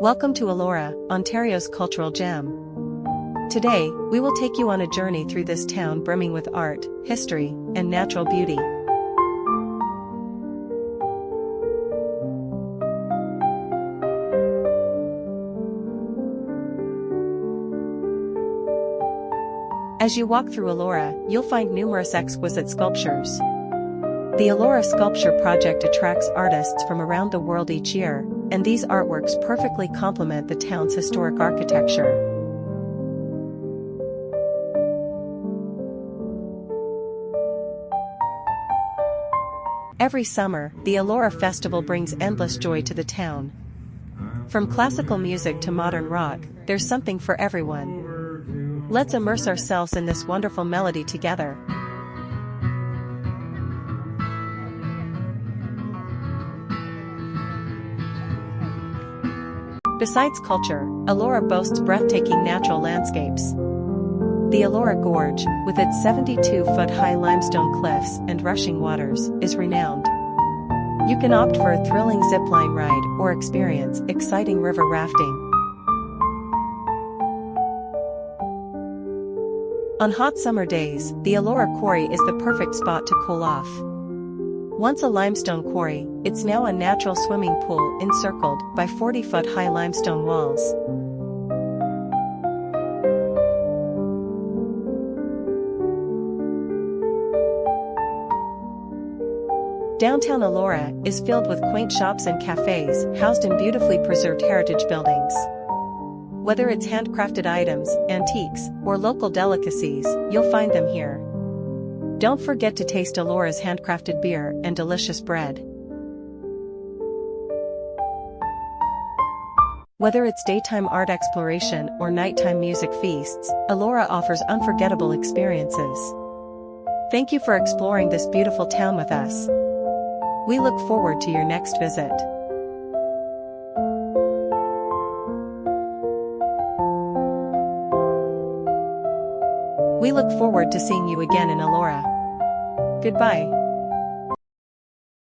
Welcome to Elora, Ontario's cultural gem. Today, we will take you on a journey through this town brimming with art, history, and natural beauty. As you walk through Elora, you'll find numerous exquisite sculptures. The Elora Sculpture Project attracts artists from around the world each year, and these artworks perfectly complement the town's historic architecture. Every summer, the Elora Festival brings endless joy to the town. From classical music to modern rock, there's something for everyone. Let's immerse ourselves in this wonderful melody together. Besides culture, Elora boasts breathtaking natural landscapes. The Elora Gorge, with its 72-foot-high limestone cliffs and rushing waters, is renowned. You can opt for a thrilling zipline ride or experience exciting river rafting. On hot summer days, the Elora Quarry is the perfect spot to cool off. Once a limestone quarry, it's now a natural swimming pool encircled by 40-foot-high limestone walls. Downtown Elora is filled with quaint shops and cafes housed in beautifully preserved heritage buildings. Whether it's handcrafted items, antiques, or local delicacies, you'll find them here. Don't forget to taste Elora's handcrafted beer and delicious bread. Whether it's daytime art exploration or nighttime music feasts, Elora offers unforgettable experiences. Thank you for exploring this beautiful town with us. We look forward to your next visit. We look forward to seeing you again in Elora. Goodbye.